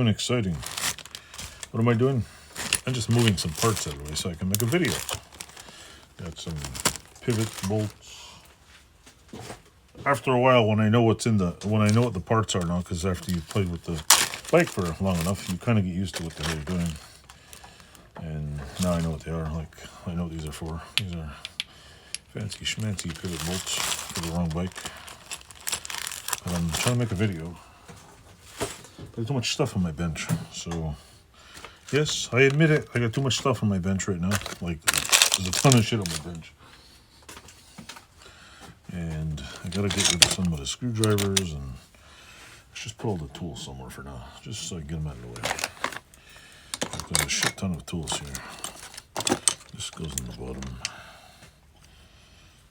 doing exciting. What am I doing? I'm just moving some parts out of the way so I can make a video. Got some pivot bolts. After a while, when I know what the parts are now, because after you've played with the bike for long enough, you kind of get used to what the hell you're doing. And now I know what they are. Like, I know what these are for. These are fancy schmancy pivot bolts for the wrong bike. And I'm trying to make a video. There's too much stuff on my bench, so yes, I admit it. I got too much stuff on my bench right now. Like, there's a ton of shit on my bench. And I gotta get rid of some of the screwdrivers, and let's just put all the tools somewhere for now, just so I can get them out of the way. There's a shit ton of tools here. This goes in the bottom.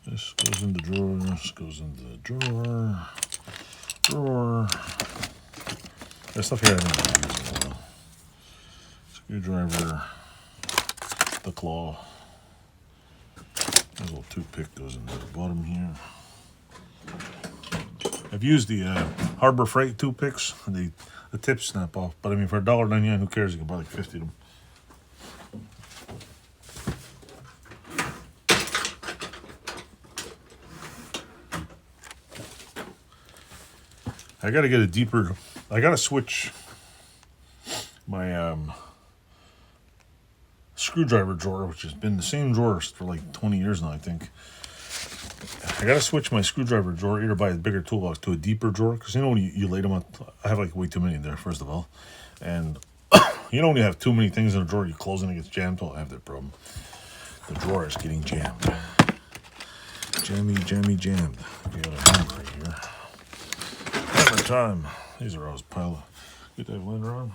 This goes in the drawer. This goes in the drawer. Drawer. There's stuff here I don't use in a while. Screwdriver. The claw. This little toothpick goes into the bottom here. I've used the Harbor Freight toothpicks. The tips snap off. But I mean, for $1.99, who cares? You can buy like 50 of them. I gotta get a deeper. I gotta switch my screwdriver drawer, which has been the same drawer for like 20 years now, I think. I gotta switch my screwdriver drawer, either buy a bigger toolbox to a deeper drawer, because you know when you lay them on, I have like way too many in there, first of all. And you know when you have too many things in a drawer, you close and it gets jammed. Oh, I have that problem. The drawer is getting jammed. Jammy, jammed. We got a hammer right here. Hammer time. These are always pile of. Get that blender on.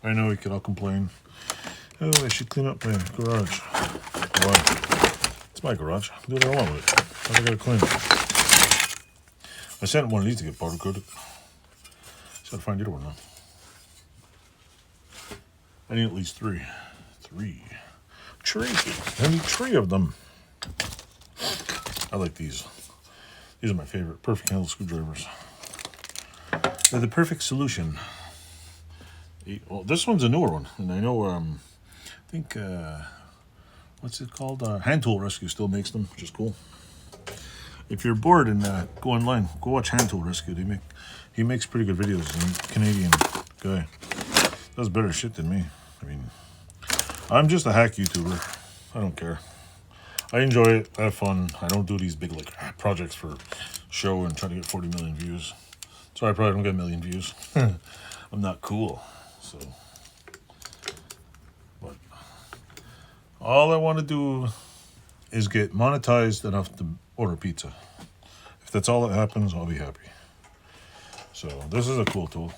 I know we could all complain. Oh, I should clean up my garage. Why? It's my garage. Do what I want with it. Why do I gotta clean it? I sent one of these to get powder coated. Just gotta find the other one now. I need at least three. Three. I need three of them. I like these. These are my favorite. Perfect handle screwdrivers. They're the perfect solution. Well, this one's a newer one, and I know. I think what's it called? Hand Tool Rescue still makes them, which is cool. If you're bored and go online, go watch Hand Tool Rescue. He makes pretty good videos. He's a Canadian guy. Does better shit than me. I mean, I'm just a hack YouTuber. I don't care. I enjoy it. I have fun. I don't do these big like projects for show and try to get 40 million views. Sorry, I probably don't get a million views. I'm not cool. So, but all I want to do is get monetized enough to order pizza. If that's all that happens, I'll be happy. So this is a cool tool.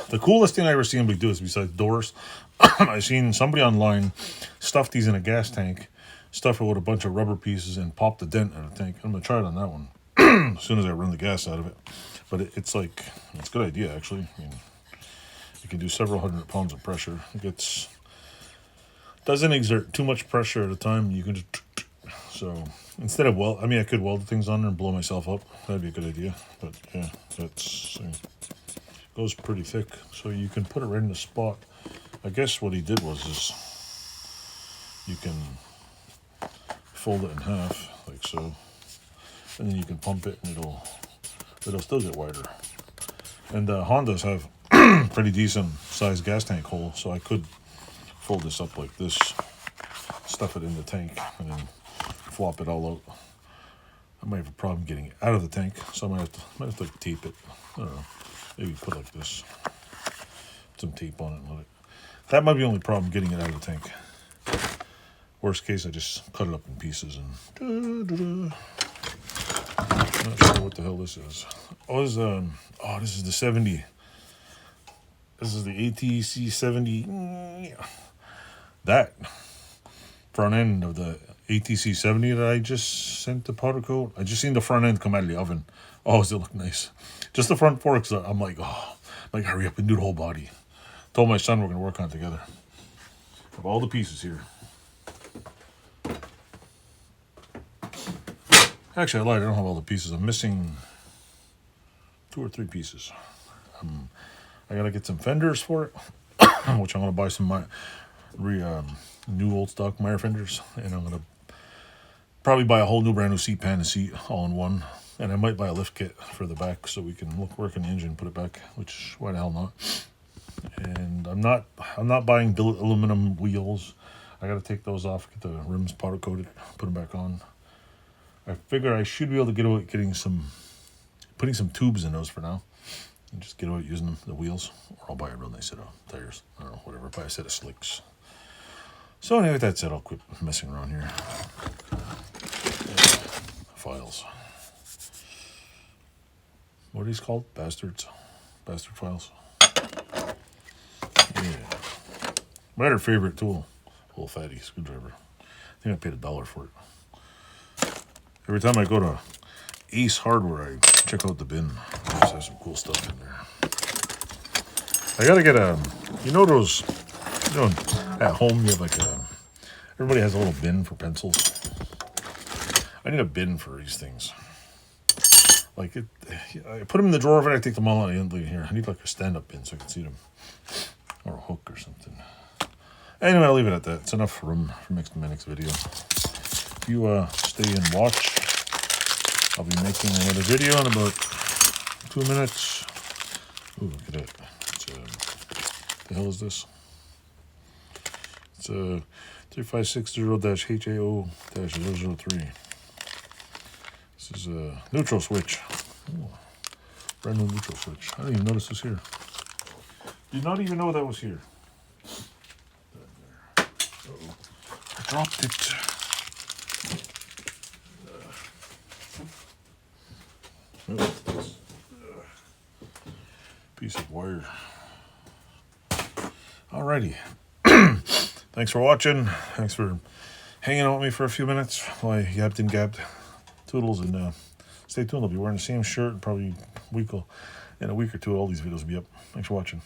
The coolest thing I ever seen anybody do is, besides doors, I seen somebody online stuff these in a gas tank, stuff it with a bunch of rubber pieces, and pop the dent out of the tank. I'm gonna try it on that one as soon as I run the gas out of it. But it's a good idea actually. I mean, you can do several hundred pounds of pressure. It doesn't exert too much pressure at a time. You can just, so instead of I could weld the things on there and blow myself up. That'd be a good idea. But yeah, goes pretty thick, so you can put it right in the spot. I guess what he did was you can fold it in half like so, and then you can pump it, and it'll still get wider. And Hondas have pretty decent sized gas tank hole, so I could fold this up like this, stuff it in the tank, and then flop it all out. I might have a problem getting it out of the tank, so I might have to tape it. I don't know. Maybe put like this, some tape on it and let it. That might be the only problem, getting it out of the tank. Worst case, I just cut it up in pieces and. Not sure what the hell this is. This is the 70. This is the ATC 70. That front end of the ATC 70 that I just sent to powder coat. I just seen the front end come out of the oven. Oh, does it look nice? Just the front forks. I'm like, hurry up and do the whole body. Told my son we're gonna work on it together. Have all the pieces here. Actually, I lied. I don't have all the pieces. I'm missing 2 or 3 pieces. I gotta get some fenders for it, which I'm gonna buy some new old stock Meyer fenders, and I'm gonna probably buy a whole new brand new seat pan and seat all in one. And I might buy a lift kit for the back so we can work on the engine, put it back, which why the hell not? And I'm not buying aluminum wheels. I got to take those off, get the rims powder coated, put them back on. I figure I should be able to get away putting some tubes in those for now, and just get away using the wheels. Or I'll buy a real nice set of tires. I don't know, whatever. Buy a set of slicks. So anyway, that's it. I'll quit messing around here. Files. What are these called? Bastards. Bastard files. Yeah. My other favorite tool. Old fatty screwdriver. I think I paid $1 for it. Every time I go to Ace Hardware, I check out the bin. They just have some cool stuff in there. I gotta get those, at home you have like everybody has a little bin for pencils. I need a bin for these things. Like I put them in the drawer, and I take them all out and leave here. I need like a stand-up bin so I can see them, or a hook or something. Anyway, I'll leave it at that. It's enough room for my next video. If you stay and watch, I'll be making another video in about 2 minutes. Ooh, look at that. The hell is this? It's 3560-HAO-003. This is a neutral switch. Ooh, brand new neutral switch. I didn't even notice this here. Did not even know that was here. Uh-oh. I dropped it. Piece of wire. Alrighty. Thanks for watching. Thanks for hanging out with me for a few minutes while I yapped and gabbed. Toodles, and stay tuned. I'll be wearing the same shirt in probably in a week or two. All these videos will be up. Thanks for watching.